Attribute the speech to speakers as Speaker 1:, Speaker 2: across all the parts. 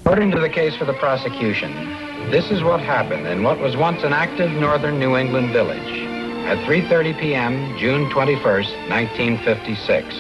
Speaker 1: According to the case for the prosecution, this is what happened in what was once an active northern New England village at 3:30 p.m., June 21st, 1956.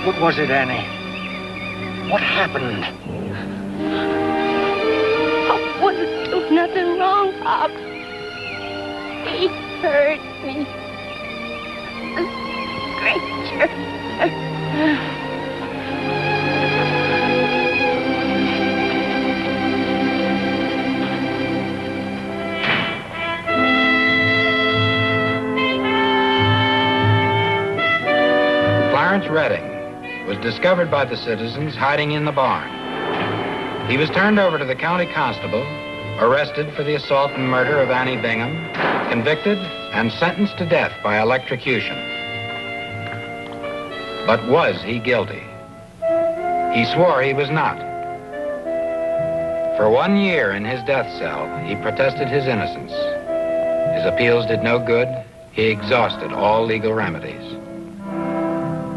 Speaker 2: What was it, Annie? What happened?
Speaker 3: I wouldn't do nothing wrong, Pop. He hurt me. A stranger.
Speaker 1: Clarence Redding was discovered by the citizens hiding in the barn. He was turned over to the county constable, arrested for the assault and murder of Annie Bingham, convicted and sentenced to death by electrocution. But was he guilty? He swore he was not. For 1 year in his death cell, he protested his innocence. His appeals did no good. He exhausted all legal remedies.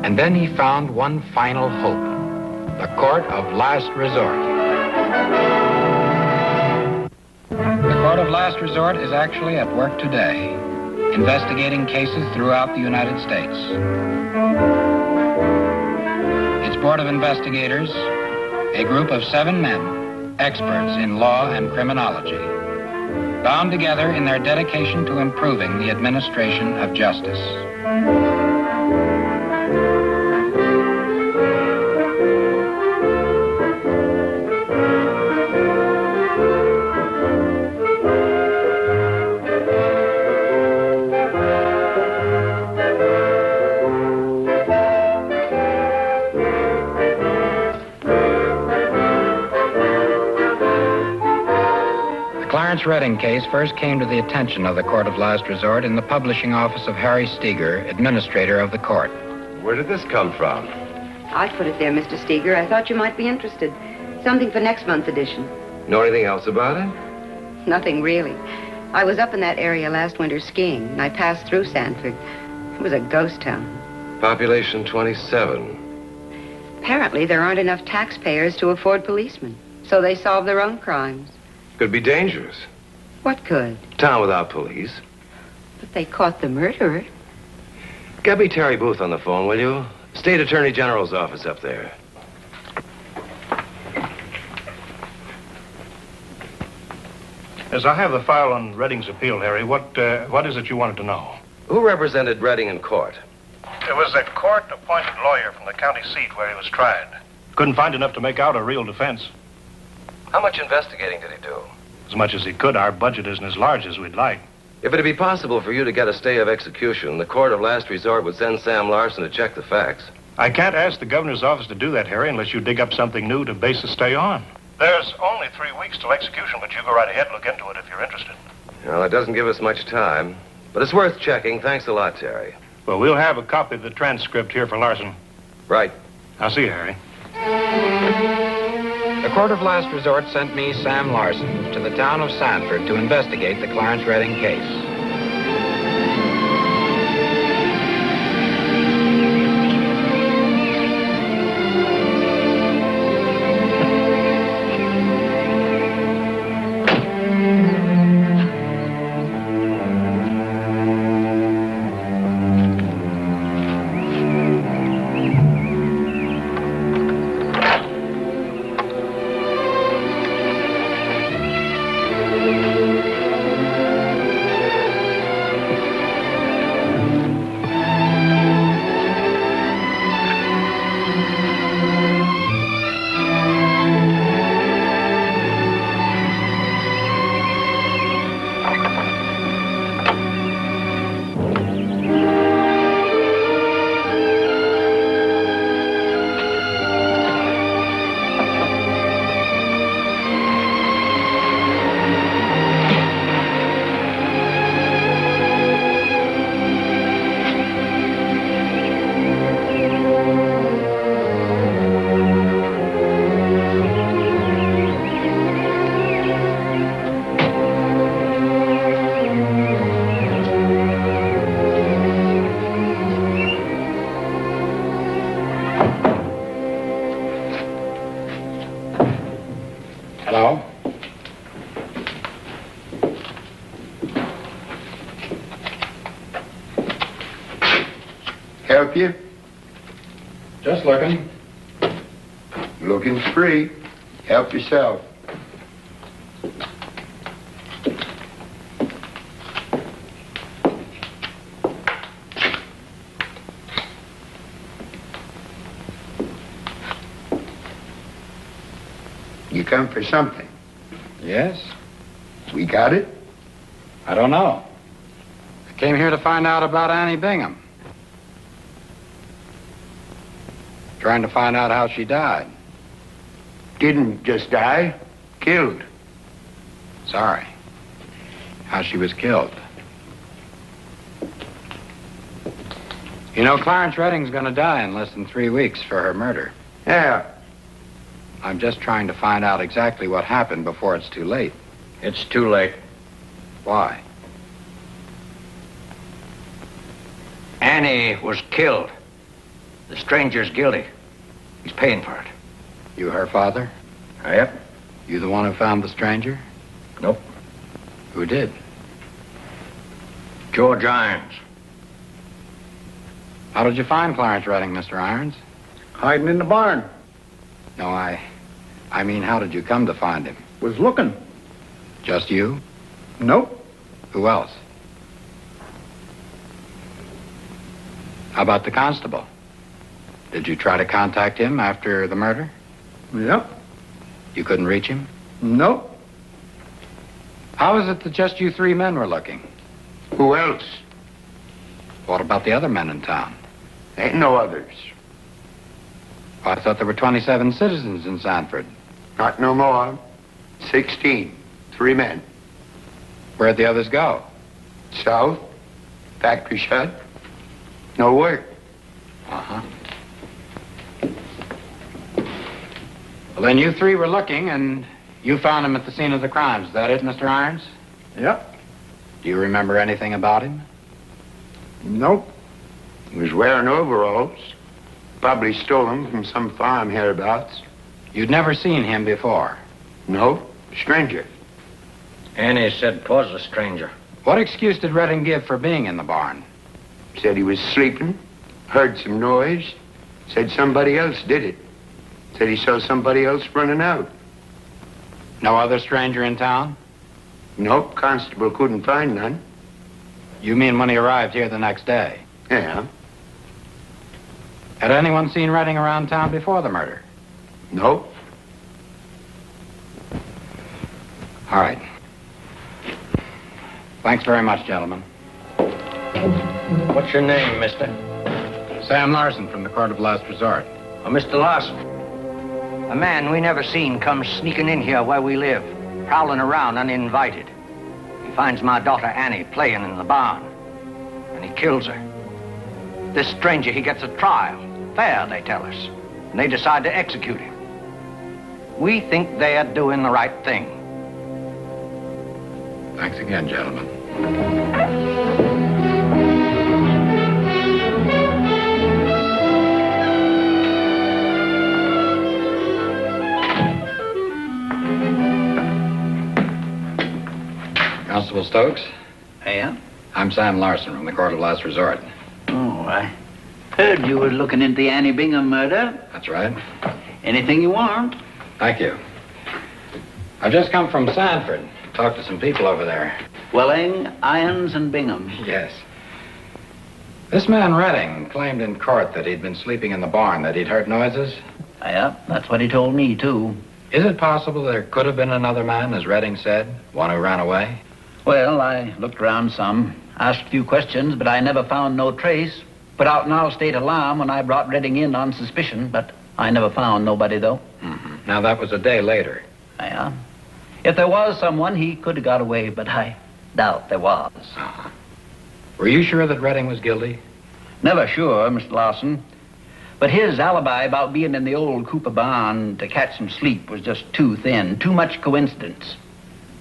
Speaker 1: And then he found one final hope, the court of last resort. The court of last resort is actually at work today, investigating cases throughout the United States. Its board of investigators, a group of 7 men, experts in law and criminology, bound together in their dedication to improving the administration of justice. The Clarence Redding case first came to the attention of the Court of Last Resort in the publishing office of Harry Steger, administrator of the court.
Speaker 4: Where did this come from?
Speaker 5: I put it there, Mr. Steger. I thought you might be interested. Something for next month's edition.
Speaker 4: Know anything else about it?
Speaker 5: Nothing really. I was up in that area last winter skiing, and I passed through Sanford. It was a ghost town.
Speaker 4: Population 27.
Speaker 5: Apparently, there aren't enough taxpayers to afford policemen, so they solve their own crimes.
Speaker 4: Could be dangerous.
Speaker 5: What could?
Speaker 4: Town without police.
Speaker 5: But they caught the murderer.
Speaker 4: Get me Terry Booth on the phone, will you? State Attorney General's office up there.
Speaker 2: As I have the file on Redding's appeal, Harry, what is it you wanted to know?
Speaker 4: Who represented Redding in court?
Speaker 2: It was a court-appointed lawyer from the county seat where he was tried. Couldn't find enough to make out a real defense.
Speaker 4: How much investigating did he do?
Speaker 2: As much as he could. Our budget isn't as large as we'd like.
Speaker 4: If it'd be possible for you to get a stay of execution, the court of last resort would send Sam Larson to check the facts.
Speaker 2: I can't ask the governor's office to do that, Harry, unless you dig up something new to base a stay on. There's only 3 weeks till execution, but you go right ahead and look into it if you're interested.
Speaker 4: Well, it doesn't give us much time, but it's worth checking. Thanks a lot, Terry.
Speaker 2: Well, we'll have a copy of the transcript here for Larson.
Speaker 4: Right.
Speaker 2: I'll see you, Harry.
Speaker 1: The Court of Last Resort sent me, Sam Larson, to the town of Sanford to investigate the Clarence Redding case. Hello?
Speaker 6: Help you?
Speaker 1: Just looking.
Speaker 6: Looking's free. Help yourself. You come for something.
Speaker 1: Yes?
Speaker 6: We got it?
Speaker 1: I don't know. I came here to find out about Annie Bingham. Trying to find out how she died.
Speaker 6: Didn't just die. Killed.
Speaker 1: Sorry. How she was killed. You know, Clarence Redding's gonna die in less than 3 weeks for her murder.
Speaker 6: Yeah.
Speaker 1: I'm just trying to find out exactly what happened before it's too late.
Speaker 7: It's too late.
Speaker 1: Why?
Speaker 7: Annie was killed. The stranger's guilty. He's paying for it.
Speaker 1: You her father?
Speaker 7: Yep.
Speaker 1: You the one who found the stranger?
Speaker 7: Nope.
Speaker 1: Who did?
Speaker 7: George Irons.
Speaker 1: How did you find Clarence Redding, Mr. Irons?
Speaker 8: Hiding in the barn.
Speaker 1: No, I mean, how did you come to find him?
Speaker 8: Was looking.
Speaker 1: Just you?
Speaker 8: Nope.
Speaker 1: Who else? How about the constable? Did you try to contact him after the murder?
Speaker 8: Yep.
Speaker 1: You couldn't reach him?
Speaker 8: Nope.
Speaker 1: How is it that just you 3 men were looking?
Speaker 6: Who else?
Speaker 1: What about the other men in town?
Speaker 6: Ain't no others.
Speaker 1: I thought there were 27 citizens in Sanford.
Speaker 6: Not no more. 16. 3 men.
Speaker 1: Where'd the others go?
Speaker 6: South. Factory shut. No work.
Speaker 1: Uh-huh. Well, then you 3 were looking, and you found him at the scene of the crime. Is that it, Mr. Irons?
Speaker 8: Yep.
Speaker 1: Do you remember anything about him?
Speaker 8: Nope.
Speaker 6: He was wearing overalls. Probably stole them from some farm hereabouts.
Speaker 1: You'd never seen him before.
Speaker 6: No. Stranger.
Speaker 7: Annie said 'twas a stranger.
Speaker 1: What excuse did Redding give for being in the barn?
Speaker 6: Said he was sleeping. Heard some noise. Said somebody else did it. Said he saw somebody else running out.
Speaker 1: No other stranger in town?
Speaker 6: Nope. Constable couldn't find none.
Speaker 1: You mean when he arrived here the next day?
Speaker 6: Yeah.
Speaker 1: Had anyone seen Redding around town before the murder?
Speaker 6: Nope.
Speaker 1: All right. Thanks very much, gentlemen.
Speaker 7: What's your name, mister?
Speaker 1: Sam Larson from the Court of Last Resort.
Speaker 7: Oh, Mr. Larson. A man we never seen comes sneaking in here where we live, prowling around uninvited. He finds my daughter Annie playing in the barn, and he kills her. This stranger, he gets a trial. Fair, they tell us. And they decide to execute him. We think they're doing the right thing.
Speaker 1: Thanks again, gentlemen. Constable Stokes?
Speaker 9: Yeah?
Speaker 1: I'm Sam Larson from the Court of Last Resort.
Speaker 9: Oh, I heard you were looking into the Annie Bingham murder.
Speaker 1: That's right.
Speaker 9: Anything you want?
Speaker 1: Thank you. I've just come from Sanford. Talked to some people over there.
Speaker 9: Welling, Irons, and Bingham.
Speaker 1: Yes. This man Redding claimed in court that he'd been sleeping in the barn, that he'd heard noises.
Speaker 9: Yeah, that's what he told me, too.
Speaker 1: Is it possible there could have been another man, as Redding said, one who ran away?
Speaker 9: Well, I looked around some, asked a few questions, but I never found no trace. Put out an all-state alarm when I brought Redding in on suspicion, but I never found nobody, though.
Speaker 1: Mm-hmm. Now, that was a day later.
Speaker 9: Yeah. If there was someone, he could have got away, but I doubt there was.
Speaker 1: Uh-huh. Were you sure that Redding was guilty?
Speaker 9: Never sure, Mr. Lawson. But his alibi about being in the old Cooper barn to catch some sleep was just too thin, too much coincidence.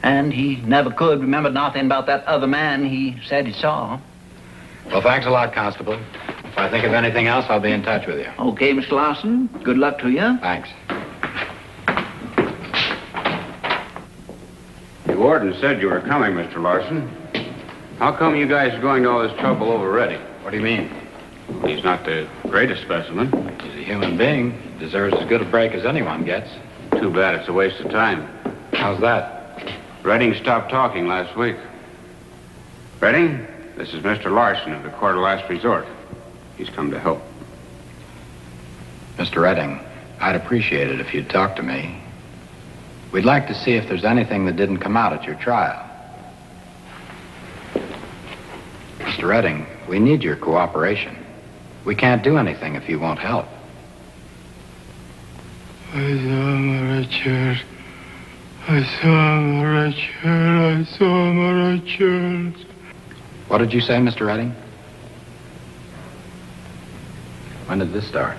Speaker 9: And he never could remember nothing about that other man he said he saw.
Speaker 1: Well, thanks a lot, Constable. If I think of anything else, I'll be in touch with you.
Speaker 9: Okay, Mr. Lawson. Good luck to you.
Speaker 1: Thanks.
Speaker 6: warden said you were coming, Mr. Larson. How come you guys are going to all this trouble over Redding?
Speaker 1: What do you mean?
Speaker 6: He's not the greatest specimen.
Speaker 1: He's a human being. Deserves as good a break as anyone gets.
Speaker 6: Too bad it's a waste of time.
Speaker 1: How's that?
Speaker 6: Redding stopped talking last week. Redding, this is Mr. Larson of the Court of Last Resort. He's come to help.
Speaker 1: Mr. Redding, I'd appreciate it if you'd talk to me. We'd like to see if there's anything that didn't come out at your trial. Mr. Redding, we need your cooperation. We can't do anything if you won't help.
Speaker 10: I saw my red shirt. I saw my red shirt. I saw my red shirt.
Speaker 1: What did you say, Mr. Redding? When did this start?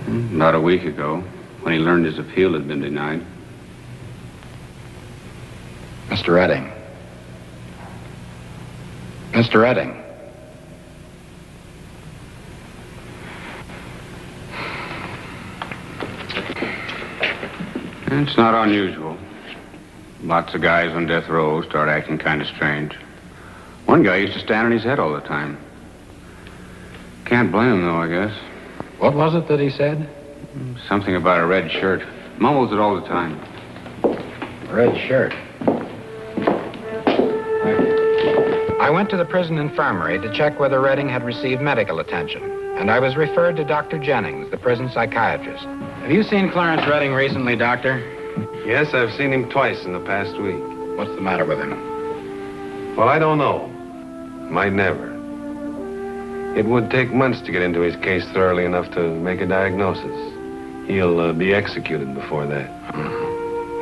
Speaker 6: About a week ago, when he learned his appeal had been denied.
Speaker 1: Mr. Redding. Mr. Redding.
Speaker 6: It's not unusual. Lots of guys on death row start acting kind of strange. One guy used to stand on his head all the time. Can't blame him, though, I guess.
Speaker 1: What was it that he said?
Speaker 6: Something about a red shirt. Mumbles it all the time.
Speaker 1: Red shirt. I went to the prison infirmary to check whether Redding had received medical attention, and I was referred to Dr. Jennings, the prison psychiatrist. Have you seen Clarence Redding recently, Doctor?
Speaker 11: Yes, I've seen him twice in the past week.
Speaker 1: What's the matter with him?
Speaker 11: Well, I don't know. Might never. It would take months to get into his case thoroughly enough to make a diagnosis. He'll be executed before that.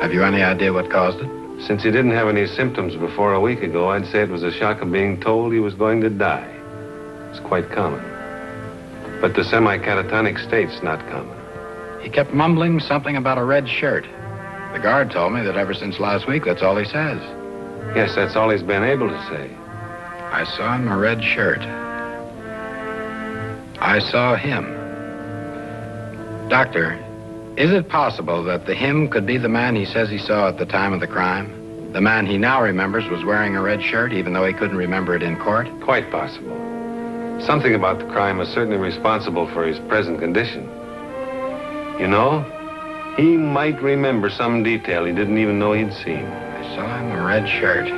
Speaker 1: Have you any idea what caused it?
Speaker 11: Since he didn't have any symptoms before a week ago, I'd say it was a shock of being told he was going to die. It's quite common. But the semi-catatonic state's not common.
Speaker 1: He kept mumbling something about a red shirt. The guard told me that ever since last week, that's all he says.
Speaker 11: Yes, that's all he's been able to say.
Speaker 1: I saw him a red shirt. I saw him. Doctor, is it possible that the him could be the man he says he saw at the time of the crime? The man he now remembers was wearing a red shirt, even though he couldn't remember it in court?
Speaker 11: Quite possible. Something about the crime is certainly responsible for his present condition. You know, he might remember some detail he didn't even know he'd seen.
Speaker 1: I saw him a red shirt.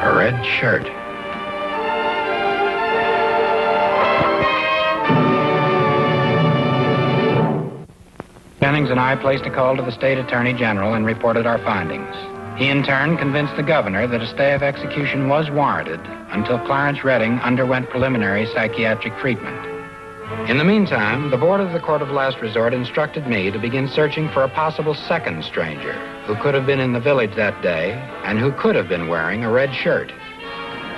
Speaker 1: A red shirt. Jennings and I placed a call to the state attorney general and reported our findings. He in turn convinced the governor that a stay of execution was warranted until Clarence Redding underwent preliminary psychiatric treatment. In the meantime, the board of the Court of Last Resort instructed me to begin searching for a possible second stranger who could have been in the village that day and who could have been wearing a red shirt.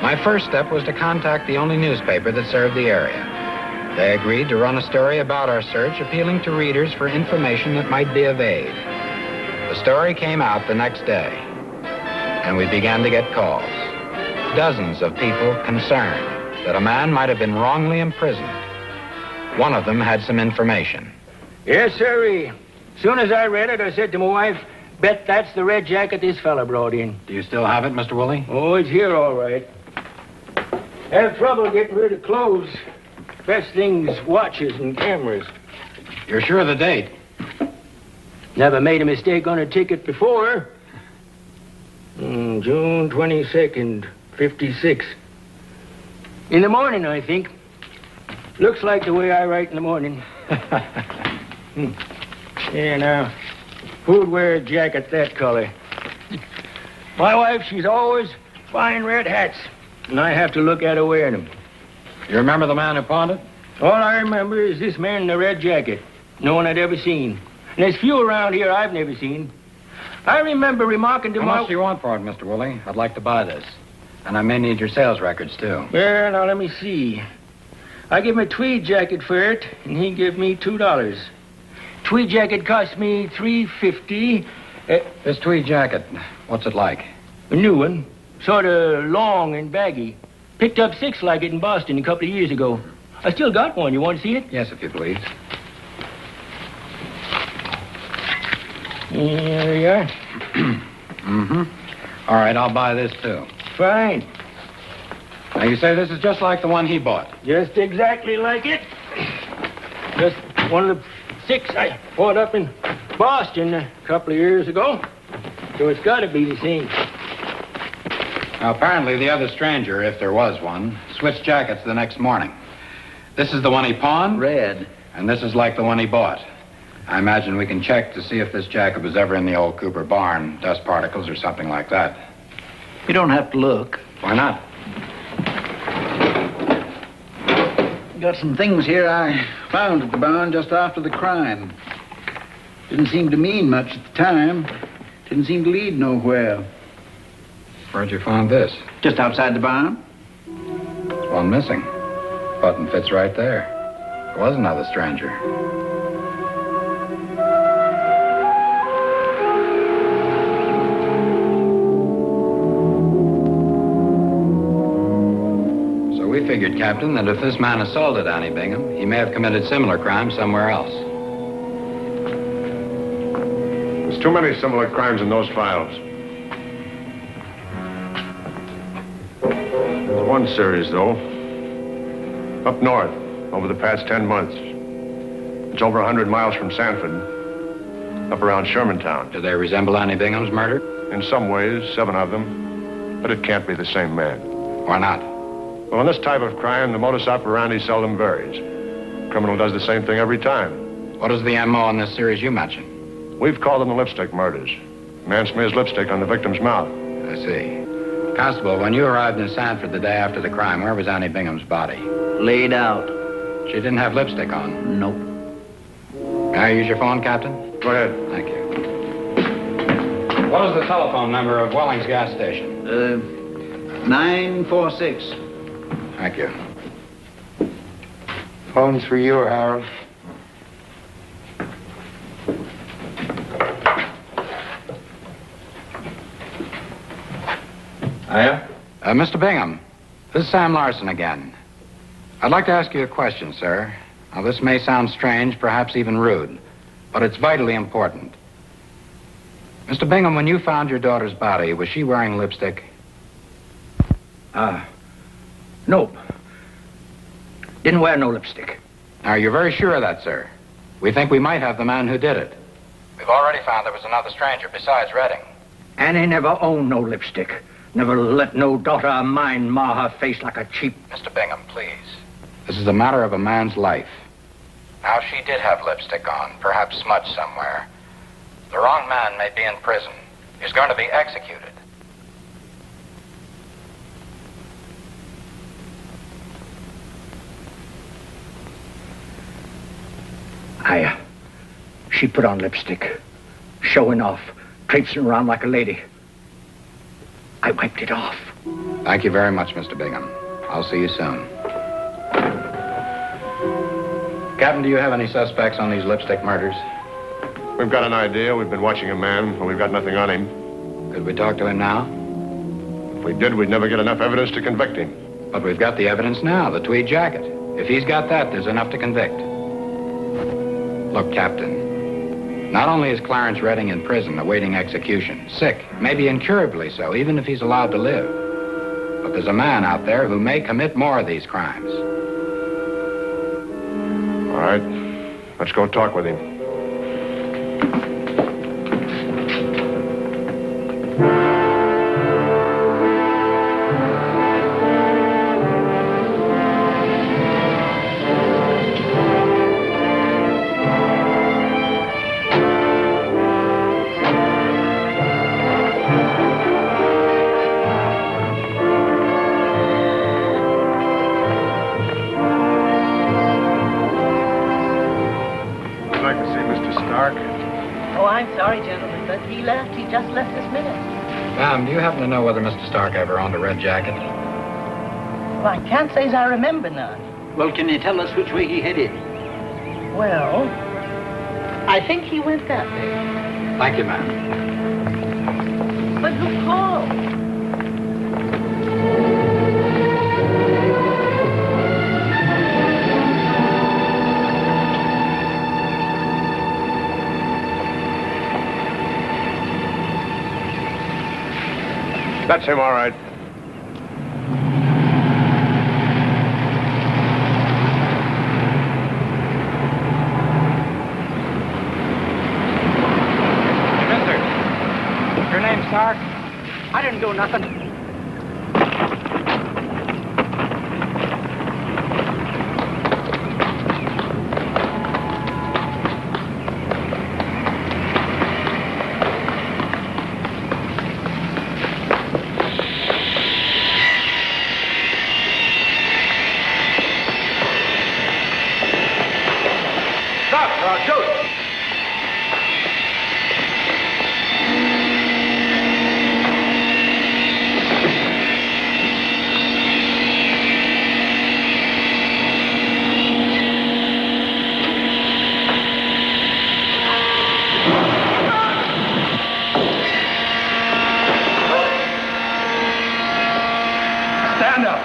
Speaker 1: My first step was to contact the only newspaper that served the area. They agreed to run a story about our search, appealing to readers for information that might be of aid. The story came out the next day, and we began to get calls. Dozens of people concerned that a man might have been wrongly imprisoned. One of them had some information.
Speaker 12: Yes, sirree. Soon as I read it, I said to my wife, bet that's the red jacket this fella brought in.
Speaker 1: Do you still have it, Mr. Woolley?
Speaker 12: Oh, it's here all right. Had trouble getting rid of clothes. Best things, watches and cameras.
Speaker 1: You're sure of the date?
Speaker 12: Never made a mistake on a ticket before. June 22nd, 56. In the morning, I think. Looks like the way I write in the morning. Yeah, now, who'd wear a jacket that color? My wife, she's always buying red hats, and I have to look at her wearing them.
Speaker 1: You remember the man who pawned it?
Speaker 12: All I remember is this man in the red jacket. No one I'd ever seen. And there's few around here I've never seen. I remember remarking to
Speaker 1: How much do you want for it, Mr. Woolley? I'd like to buy this. And I may need your sales records, too.
Speaker 12: Well, now, let me see. I give him a tweed jacket for it, and he give me $2. Tweed jacket cost me $3.50.
Speaker 1: This tweed jacket, what's it like?
Speaker 12: A new one. Sort of long and baggy. Picked up 6 like it in Boston a couple of years ago. I still got one. You want to see it?
Speaker 1: Yes, if you please.
Speaker 12: Here you are.
Speaker 1: Mm-hmm. All right, I'll buy this, too.
Speaker 12: Fine.
Speaker 1: Now, you say this is just like the one he bought.
Speaker 12: Just exactly like it. Just one of the 6 I bought up in Boston a couple of years ago. So it's got to be the same.
Speaker 1: Now, apparently, the other stranger, if there was one, switched jackets the next morning. This is the one he pawned?
Speaker 9: Red.
Speaker 1: And this is like the one he bought. I imagine we can check to see if this jacket was ever in the old Cooper barn, dust particles or something like that.
Speaker 9: You don't have to look.
Speaker 1: Why not?
Speaker 9: Got some things here I found at the barn just after the crime. Didn't seem to mean much at the time. Didn't seem to lead nowhere.
Speaker 1: Where'd you find this?
Speaker 9: Just outside the barn.
Speaker 1: There's one missing. Button fits right there. There was another stranger. So we figured, Captain, that if this man assaulted Annie Bingham, he may have committed similar crimes somewhere else.
Speaker 2: There's too many similar crimes in those files. There's one series, though. Up north, over the past 10 months. It's over 100 miles from Sanford, up around Shermantown.
Speaker 1: Do they resemble Annie Bingham's murder?
Speaker 2: In some ways, 7 of them. But it can't be the same man.
Speaker 1: Why not?
Speaker 2: Well, in this type of crime, the modus operandi seldom varies. Criminal does the same thing every time.
Speaker 1: What is the M.O. in this series you mentioned?
Speaker 2: We've called them the lipstick murders. Man smears lipstick on the victim's mouth.
Speaker 1: I see. Constable, when you arrived in Sanford the day after the crime, where was Annie Bingham's body?
Speaker 9: Laid out.
Speaker 1: She didn't have lipstick on?
Speaker 9: Nope.
Speaker 1: May I use your phone, Captain?
Speaker 2: Go ahead.
Speaker 1: Thank you. What is the telephone number of Welling's gas station?
Speaker 9: 946.
Speaker 1: Thank you.
Speaker 8: Phone's for you, Harold.
Speaker 1: Hiya? Mr. Bingham, this is Sam Larson again. I'd like to ask you a question, sir. Now, this may sound strange, perhaps even rude, but it's vitally important. Mr. Bingham, when you found your daughter's body, was she wearing lipstick?
Speaker 7: Nope. Didn't wear no lipstick.
Speaker 1: Are you very sure of that, sir? We think we might have the man who did it. We've already found there was another stranger besides Redding.
Speaker 7: Annie never owned no lipstick. Never let no daughter of mine mar her face like a cheap...
Speaker 1: Mr. Bingham, please. This is a matter of a man's life. Now, she did have lipstick on, perhaps smudged somewhere. The wrong man may be in prison. He's going to be executed.
Speaker 7: She put on lipstick, showing off, traipsing around like a lady. I wiped it off.
Speaker 1: Thank you very much, Mr. Bingham. I'll see you soon. Captain, do you have any suspects on these lipstick murders?
Speaker 2: We've got an idea. We've been watching a man, but we've got nothing on him.
Speaker 1: Could we talk to him now?
Speaker 2: If we did, we'd never get enough evidence to convict him.
Speaker 1: But we've got the evidence now, the tweed jacket. If he's got that, there's enough to convict. Look, Captain, not only is Clarence Redding in prison awaiting execution, sick, maybe incurably so, even if he's allowed to live, but there's a man out there who may commit more of these crimes.
Speaker 2: All right. Let's go talk with him.
Speaker 1: Ma'am, do you happen to know whether Mr. Stark ever owned a red jacket?
Speaker 13: Well, I can't say as I remember none.
Speaker 9: Well, can you tell us which way he headed?
Speaker 13: Well, I think he went that way.
Speaker 1: Thank you, ma'am.
Speaker 13: But who called?
Speaker 2: That's him, all right.
Speaker 12: Mister, your name's Sark? I didn't do nothing.
Speaker 2: Stand up.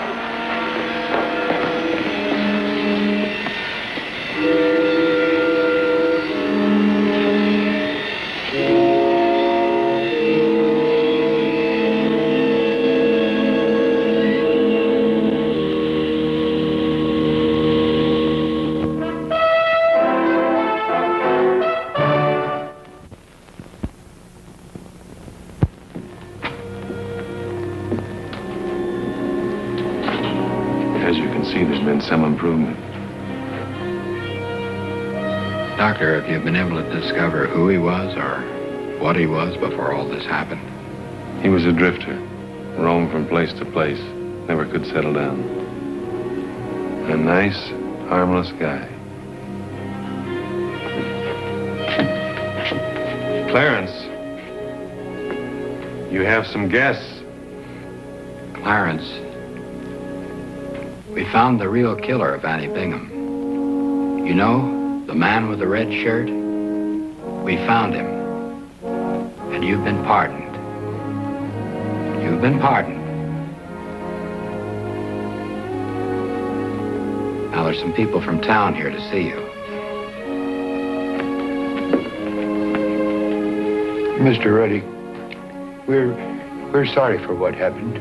Speaker 2: As you can see, there's been some improvement.
Speaker 1: Doctor, have you been able to discover who he was or what he was before all this happened?
Speaker 11: He was a drifter, roamed from place to place, never could settle down. A nice, harmless guy. Clarence, you have some guests.
Speaker 1: Clarence, we found the real killer of Annie Bingham. You know, the man with the red shirt? We found him. And you've been pardoned. You've been pardoned. Now there's some people from town here to see you.
Speaker 10: Mr. Ruddy, we're sorry for what happened.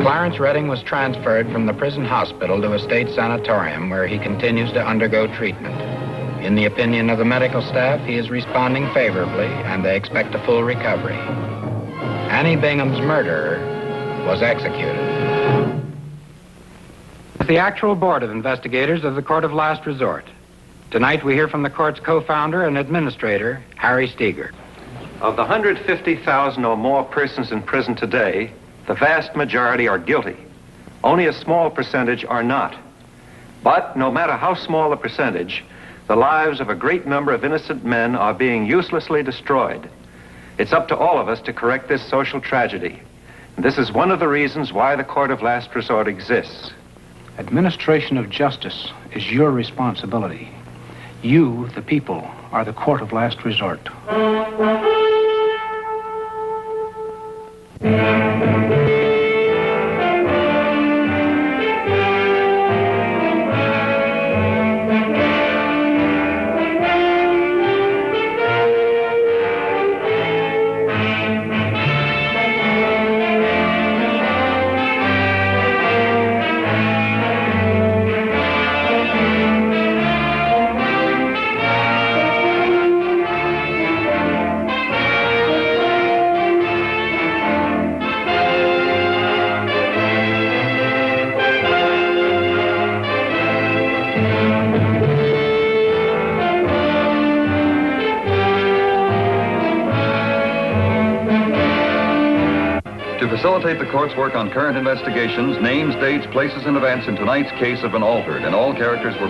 Speaker 1: Clarence Redding was transferred from the prison hospital to a state sanatorium where he continues to undergo treatment. In the opinion of the medical staff, he is responding favorably and they expect a full recovery. Annie Bingham's murderer was executed. The actual board of investigators of the Court of Last Resort. Tonight we hear from the court's co-founder and administrator, Harry Steger.
Speaker 14: Of the 150,000 or more persons in prison today, the vast majority are guilty. Only a small percentage are not. But no matter how small a percentage, the lives of a great number of innocent men are being uselessly destroyed. It's up to all of us to correct this social tragedy. And this is one of the reasons why the Court of Last Resort exists.
Speaker 12: Administration of justice is your responsibility. You, the people, are the Court of Last Resort.
Speaker 15: To facilitate the court's work on current investigations, names, dates, places, and events in tonight's case have been altered, and all characters were